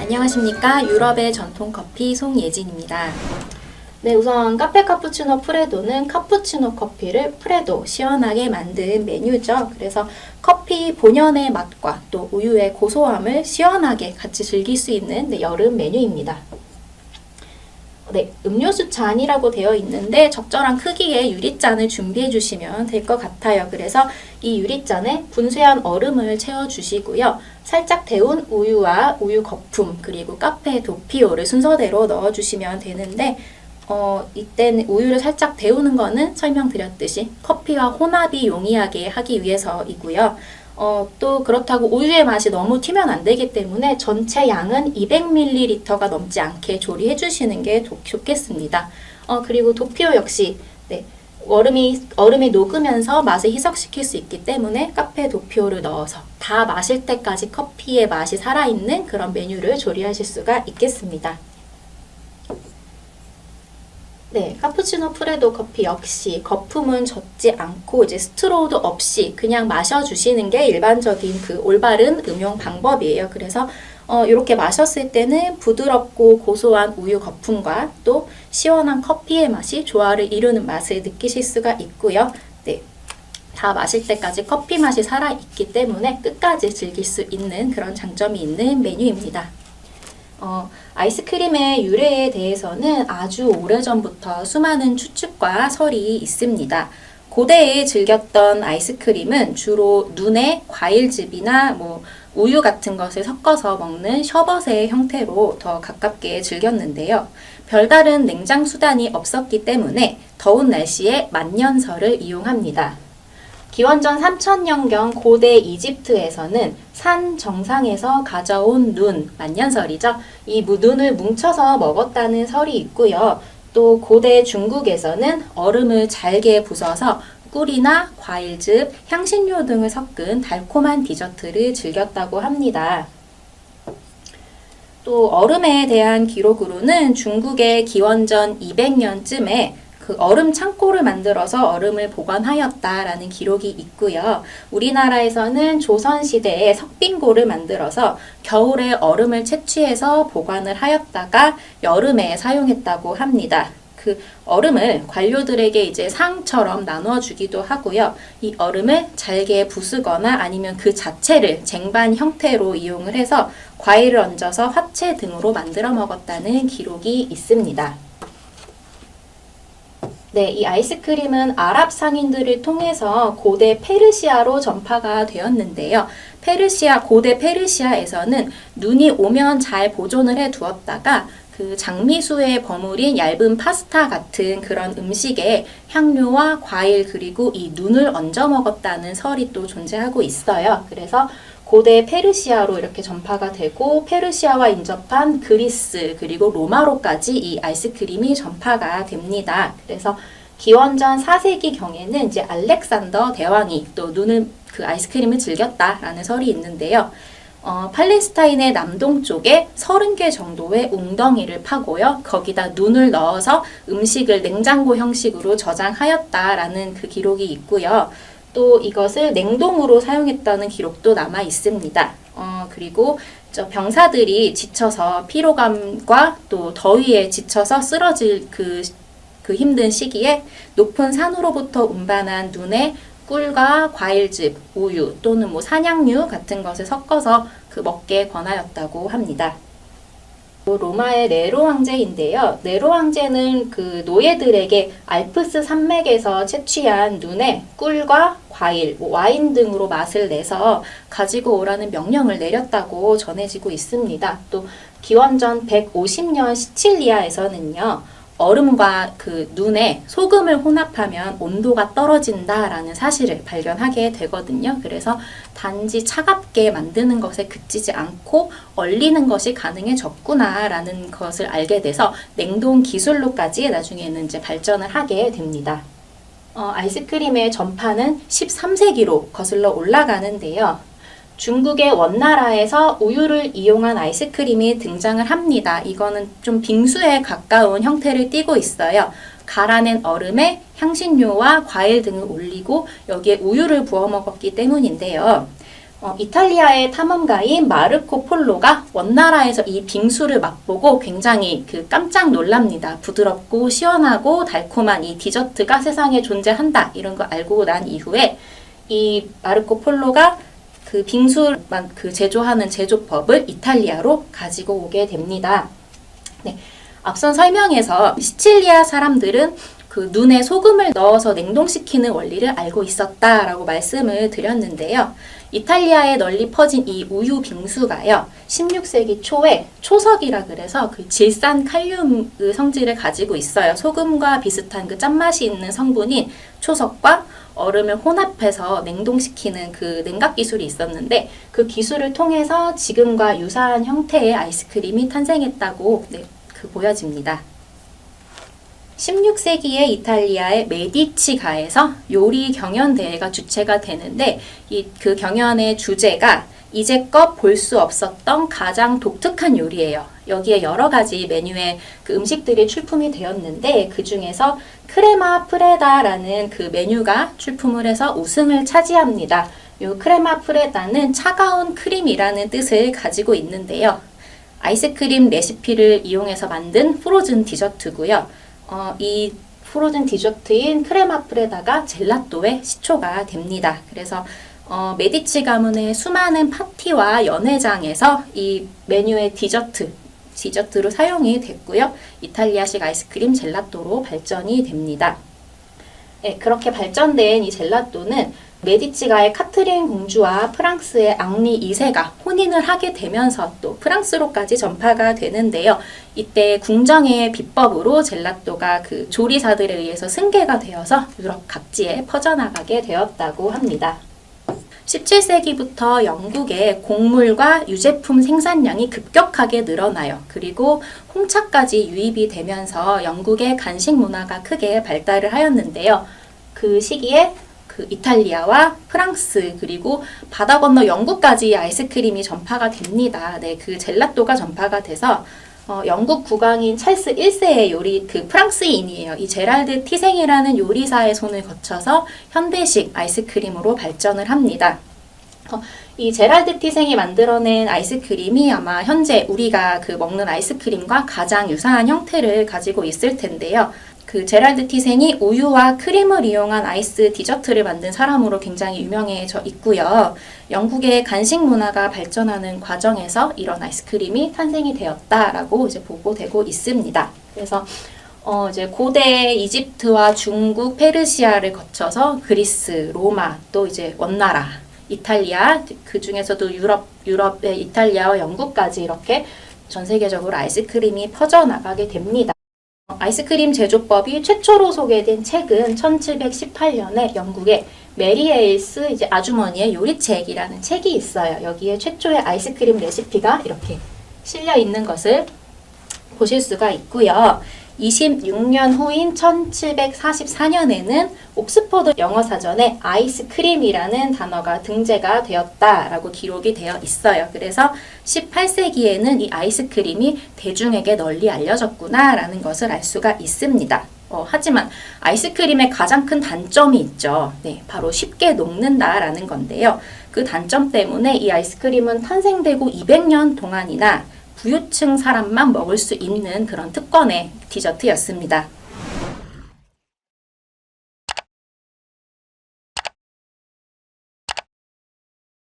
안녕하십니까. 유럽의 전통 커피 송예진입니다. 네, 우선 카페 카푸치노 프레도는 카푸치노 커피를 프레도 시원하게 만든 메뉴죠. 그래서 커피 본연의 맛과 또 우유의 고소함을 시원하게 같이 즐길 수 있는 여름 메뉴입니다. 네, 음료수 잔이라고 되어 있는데 적절한 크기의 유리잔을 준비해 주시면 될 것 같아요. 그래서 이 유리잔에 분쇄한 얼음을 채워 주시고요. 살짝 데운 우유와 우유 거품 그리고 카페 도피오를 순서대로 넣어 주시면 되는데 이때는 우유를 살짝 데우는 거는 설명드렸듯이 커피와 혼합이 용이하게 하기 위해서이고요. 또 그렇다고 우유의 맛이 너무 튀면 안 되기 때문에 전체 양은 200ml가 넘지 않게 조리해 주시는 게 좋겠습니다. 그리고 도피오 역시 얼음이 녹으면서 맛을 희석시킬 수 있기 때문에 카페 도피오를 넣어서 다 마실 때까지 커피의 맛이 살아있는 그런 메뉴를 조리하실 수가 있겠습니다. 네, 카푸치노 프레도 커피 역시 거품은 젖지 않고 이제 스트로우도 없이 그냥 마셔주시는 게 일반적인 그 올바른 음용 방법이에요. 그래서 이렇게 마셨을 때는 부드럽고 고소한 우유 거품과 또 시원한 커피의 맛이 조화를 이루는 맛을 느끼실 수가 있고요. 네, 다 마실 때까지 커피 맛이 살아있기 때문에 끝까지 즐길 수 있는 그런 장점이 있는 메뉴입니다. 아이스크림의 유래에 대해서는 아주 오래전부터 수많은 추측과 설이 있습니다. 고대에 즐겼던 아이스크림은 주로 눈에 과일즙이나 우유 같은 것을 섞어서 먹는 셔벗의 형태로 더 가깝게 즐겼는데요. 별다른 냉장 수단이 없었기 때문에 더운 날씨에 만년설을 이용합니다. 기원전 3000년경 고대 이집트에서는 산 정상에서 가져온 눈, 만년설이죠. 이 눈을 뭉쳐서 먹었다는 설이 있고요. 또 고대 중국에서는 얼음을 잘게 부숴서 꿀이나 과일즙, 향신료 등을 섞은 달콤한 디저트를 즐겼다고 합니다. 또 얼음에 대한 기록으로는 중국의 기원전 200년쯤에 그 얼음 창고를 만들어서 얼음을 보관하였다라는 기록이 있고요. 우리나라에서는 조선시대에 석빙고를 만들어서 겨울에 얼음을 채취해서 보관을 하였다가 여름에 사용했다고 합니다. 그 얼음을 관료들에게 이제 상처럼 나눠주기도 하고요. 이 얼음을 잘게 부수거나 아니면 그 자체를 쟁반 형태로 이용을 해서 과일을 얹어서 화채 등으로 만들어 먹었다는 기록이 있습니다. 네, 이 아이스크림은 아랍 상인들을 통해서 고대 페르시아로 전파가 되었는데요. 고대 페르시아에서는 눈이 오면 잘 보존을 해 두었다가 그 장미수에 버무린 얇은 파스타 같은 그런 음식에 향료와 과일 그리고 이 눈을 얹어 먹었다는 설이 또 존재하고 있어요. 그래서 고대 페르시아로 이렇게 전파가 되고 페르시아와 인접한 그리스 그리고 로마로까지 이 아이스크림이 전파가 됩니다. 그래서 기원전 4세기 경에는 이제 알렉산더 대왕이 또 그 아이스크림을 즐겼다라는 설이 있는데요. 팔레스타인의 남동쪽에 30개 정도의 웅덩이를 파고요. 거기다 눈을 넣어서 음식을 냉장고 형식으로 저장하였다라는 그 기록이 있고요. 또 이것을 냉동으로 사용했다는 기록도 남아 있습니다. 그리고 병사들이 지쳐서 피로감과 또 더위에 지쳐서 쓰러질 그 힘든 시기에 높은 산으로부터 운반한 눈에 꿀과 과일즙, 우유 또는 산양류 같은 것을 섞어서 먹게 권하였다고 합니다. 로마의 네로 황제인데요. 네로 황제는 그 노예들에게 알프스 산맥에서 채취한 눈에 꿀과 과일, 와인 등으로 맛을 내서 가지고 오라는 명령을 내렸다고 전해지고 있습니다. 또 기원전 150년 시칠리아에서는요. 얼음과 그 눈에 소금을 혼합하면 온도가 떨어진다라는 사실을 발견하게 되거든요. 그래서 단지 차갑게 만드는 것에 그치지 않고 얼리는 것이 가능해졌구나라는 것을 알게 돼서 냉동 기술로까지 나중에는 이제 발전을 하게 됩니다. 아이스크림의 전파는 13세기로 거슬러 올라가는데요. 중국의 원나라에서 우유를 이용한 아이스크림이 등장을 합니다. 이거는 좀 빙수에 가까운 형태를 띠고 있어요. 갈아낸 얼음에 향신료와 과일 등을 올리고 여기에 우유를 부어 먹었기 때문인데요. 이탈리아의 탐험가인 마르코 폴로가 원나라에서 이 빙수를 맛보고 굉장히 깜짝 놀랍니다. 부드럽고 시원하고 달콤한 이 디저트가 세상에 존재한다. 이런 거 알고 난 이후에 이 마르코 폴로가 그 빙수만 제조하는 제조법을 이탈리아로 가지고 오게 됩니다. 네, 앞선 설명에서 시칠리아 사람들은 그 눈에 소금을 넣어서 냉동시키는 원리를 알고 있었다라고 말씀을 드렸는데요. 이탈리아에 널리 퍼진 이 우유 빙수가요, 16세기 초에 초석이라 그래서 그 질산 칼륨 성질을 가지고 있어요. 소금과 비슷한 그 짠맛이 있는 성분인 초석과 얼음을 혼합해서 냉동시키는 그 냉각 기술이 있었는데, 그 기술을 통해서 지금과 유사한 형태의 아이스크림이 탄생했다고 보여집니다. 16세기에 이탈리아의 메디치가에서 요리 경연 대회가 주최가 되는데, 그 경연의 주제가 이제껏 볼 수 없었던 가장 독특한 요리예요. 여기에 여러 가지 메뉴의 그 음식들이 출품이 되었는데, 그 중에서 크레마 프레다라는 그 메뉴가 출품을 해서 우승을 차지합니다. 이 크레마 프레다는 차가운 크림이라는 뜻을 가지고 있는데요. 아이스크림 레시피를 이용해서 만든 프로즌 디저트고요. 이 프로즌 디저트인 크레마 프레다가 젤라또의 시초가 됩니다. 그래서 메디치 가문의 수많은 파티와 연회장에서 이 메뉴의 디저트로 사용이 됐고요. 이탈리아식 아이스크림 젤라또로 발전이 됩니다. 네, 그렇게 발전된 이 젤라또는 메디치가의 카트린 공주와 프랑스의 앙리 2세가 혼인을 하게 되면서 또 프랑스로까지 전파가 되는데요. 이때 궁정의 비법으로 젤라또가 그 조리사들에 의해서 승계가 되어서 유럽 각지에 퍼져나가게 되었다고 합니다. 17세기부터 영국의 곡물과 유제품 생산량이 급격하게 늘어나요. 그리고 홍차까지 유입이 되면서 영국의 간식 문화가 크게 발달을 하였는데요. 그 시기에 그 이탈리아와 프랑스 그리고 바다 건너 영국까지 아이스크림이 전파가 됩니다. 네, 그 젤라또가 전파가 돼서 영국 국왕인 찰스 1세의 요리 그 프랑스인이에요. 이 제랄드 티생이라는 요리사의 손을 거쳐서 현대식 아이스크림으로 발전을 합니다. 이 제랄드 티생이 만들어낸 아이스크림이 아마 현재 우리가 그 먹는 아이스크림과 가장 유사한 형태를 가지고 있을 텐데요. 그 제랄드 티생이 우유와 크림을 이용한 아이스 디저트를 만든 사람으로 굉장히 유명해져 있고요. 영국의 간식 문화가 발전하는 과정에서 이런 아이스크림이 탄생이 되었다라고 이제 보고되고 있습니다. 그래서 이제 고대 이집트와 중국, 페르시아를 거쳐서 그리스, 로마, 또 이제 원나라, 이탈리아, 그 중에서도 유럽의 이탈리아와 영국까지 이렇게 전 세계적으로 아이스크림이 퍼져나가게 됩니다. 아이스크림 제조법이 최초로 소개된 책은 1718년에 영국의 메리 에일스 이제 아주머니의 요리책이라는 책이 있어요. 여기에 최초의 아이스크림 레시피가 이렇게 실려 있는 것을 보실 수가 있고요. 26년 후인 1744년에는 옥스퍼드 영어사전에 아이스크림이라는 단어가 등재가 되었다라고 기록이 되어 있어요. 그래서 18세기에는 이 아이스크림이 대중에게 널리 알려졌구나라는 것을 알 수가 있습니다. 하지만 아이스크림의 가장 큰 단점이 있죠. 네, 바로 쉽게 녹는다라는 건데요. 그 단점 때문에 이 아이스크림은 탄생되고 200년 동안이나 부유층 사람만 먹을 수 있는 그런 특권의 디저트였습니다.